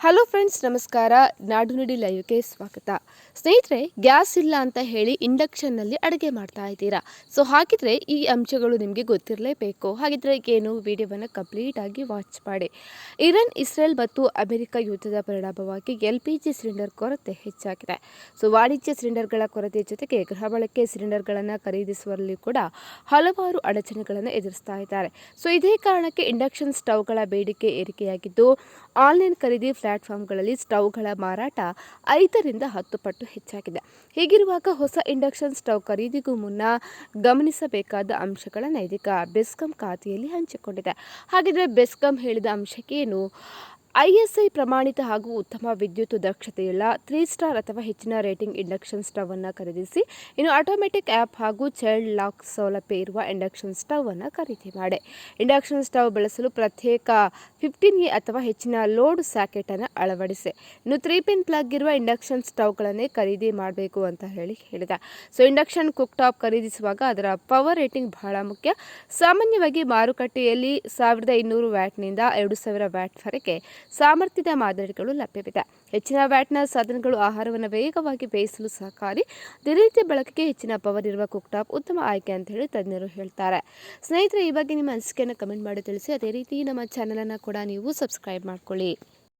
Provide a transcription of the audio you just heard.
Hello friends, ನಮಸ್ಕಾರ. ನಾಡು ನುಡಿ ಲೈವ್ಗೆ ಸ್ವಾಗತ. ಸ್ನೇಹಿತರೆ, ಗ್ಯಾಸ್ ಇಲ್ಲ ಅಂತ ಹೇಳಿ ಇಂಡಕ್ಷನ್ನಲ್ಲಿ ಅಡುಗೆ ಮಾಡ್ತಾ ಇದ್ದೀರಾ. ಸೊ ಹಾಗಿದ್ರೆ ಈ ಅಂಶಗಳು ನಿಮಗೆ ಗೊತ್ತಿರಲೇಬೇಕು. ಹಾಗಿದ್ರೆ ಏನು, ವಿಡಿಯೋವನ್ನು ಕಂಪ್ಲೀಟ್ ಆಗಿ ವಾಚ್ ಮಾಡಿ. ಇರಾನ್, ಇಸ್ರೇಲ್ ಮತ್ತು ಅಮೆರಿಕ ಯುದ್ಧದ ಪರಿಣಾಮವಾಗಿ LPG ಸಿಲಿಂಡರ್ ಕೊರತೆ ಹೆಚ್ಚಾಗಿದೆ. ಸೊ ವಾಣಿಜ್ಯ ಸಿಲಿಂಡರ್ಗಳ ಕೊರತೆ ಜೊತೆಗೆ ಗೃಹ ಬಳಕೆ ಸಿಲಿಂಡರ್ಗಳನ್ನು ಖರೀದಿಸುವಲ್ಲಿ ಕೂಡ ಹಲವಾರು ಅಡಚಣೆಗಳನ್ನು ಎದುರಿಸ್ತಾ ಇದ್ದಾರೆ. ಸೊ ಇದೇ ಕಾರಣಕ್ಕೆ ಇಂಡಕ್ಷನ್ ಸ್ಟವ್ಗಳ ಬೇಡಿಕೆ ಏರಿಕೆಯಾಗಿದ್ದು, ಆನ್ಲೈನ್ ಖರೀದಿ ಪ್ಲಾಟ್ಫಾರ್ಮ್ಗಳಲ್ಲಿ ಸ್ಟವ್ಗಳ ಮಾರಾಟ 5ರಿಂದ 10 ಪಟ್ಟು ಹೆಚ್ಚಾಗಿದೆ. ಹೀಗಿರುವಾಗ ಹೊಸ ಇಂಡಕ್ಷನ್ ಸ್ಟವ್ ಖರೀದಿಗೂ ಮುನ್ನ ಗಮನಿಸಬೇಕಾದ ಅಂಶಗಳನ್ನು ಇದೀಗ ಬೆಸ್ಕಾಂ ಖಾತೆಯಲ್ಲಿ ಹಂಚಿಕೊಂಡಿದೆ. ಹಾಗಿದ್ರೆ ಬೆಸ್ಕಾಂ ಹೇಳಿದ ಅಂಶಕ್ಕೇನು? ISI ಪ್ರಮಾಣಿತ ಹಾಗೂ ಉತ್ತಮ ವಿದ್ಯುತ್ ದಕ್ಷತೆಯುಳ್ಳ 3 ಸ್ಟಾರ್ ಅಥವಾ ಹೆಚ್ಚಿನ ರೇಟಿಂಗ್ ಇಂಡಕ್ಷನ್ ಸ್ಟವ್ ಅನ್ನು ಖರೀದಿಸಿ. ಇನ್ನು ಆಟೋಮೆಟಿಕ್ ಆ್ಯಪ್ ಹಾಗೂ ಚೈಲ್ಡ್ ಲಾಕ್ ಸೌಲಭ್ಯ ಇರುವ ಇಂಡಕ್ಷನ್ ಸ್ಟವ್ ಅನ್ನು ಖರೀದಿ ಮಾಡಿ. ಇಂಡಕ್ಷನ್ ಸ್ಟವ್ ಬಳಸಲು ಪ್ರತ್ಯೇಕ 15A ಅಥವಾ ಹೆಚ್ಚಿನ ಲೋಡ್ ಸಾಕೆಟ್ ಅನ್ನು ಅಳವಡಿಸಿ. ಇನ್ನು 3 ಪಿನ್ ಪ್ಲಗ್ ಇರುವ ಇಂಡಕ್ಷನ್ ಸ್ಟವ್ಗಳನ್ನೇ ಖರೀದಿ ಮಾಡಬೇಕು ಅಂತ ಹೇಳಿದೆ. ಸೊ ಇಂಡಕ್ಷನ್ ಕುಕ್ ಟಾಪ್ ಖರೀದಿಸುವಾಗ ಅದರ ಪವರ್ ರೇಟಿಂಗ್ ಬಹಳ ಮುಖ್ಯ. ಸಾಮಾನ್ಯವಾಗಿ ಮಾರುಕಟ್ಟೆಯಲ್ಲಿ 1200 ವ್ಯಾಟ್ನಿಂದ 2000 ವ್ಯಾಟ್ವರೆಗೆ ಸಾಮರ್ಥ್ಯದ ಮಾದರಿಗಳು ಲಭ್ಯವಿದೆ. ಹೆಚ್ಚಿನ ವ್ಯಾಟ್ನ ಸಾಧನಗಳು ಆಹಾರವನ್ನು ವೇಗವಾಗಿ ಬೇಯಿಸಲು ಸಹಕಾರಿ. ದಿನನಿತ್ಯ ಬಳಕೆಗೆ ಹೆಚ್ಚಿನ ಪವರ್ ಇರುವ ಕುಕ್ ಟಾಪ್ ಉತ್ತಮ ಆಯ್ಕೆ ಅಂತ ಹೇಳಿ ತಜ್ಞರು ಹೇಳ್ತಾರೆ. ಸ್ನೇಹಿತರೆ, ಈ ಬಗ್ಗೆ ನಿಮ್ಮ ಅನಿಸಿಕೆಯನ್ನು ಕಮೆಂಟ್ ಮಾಡಿ ತಿಳಿಸಿ. ಅದೇ ರೀತಿ ನಮ್ಮ ಚಾನಲನ್ನು ಕೂಡ ನೀವು ಸಬ್ಸ್ಕ್ರೈಬ್ ಮಾಡ್ಕೊಳ್ಳಿ.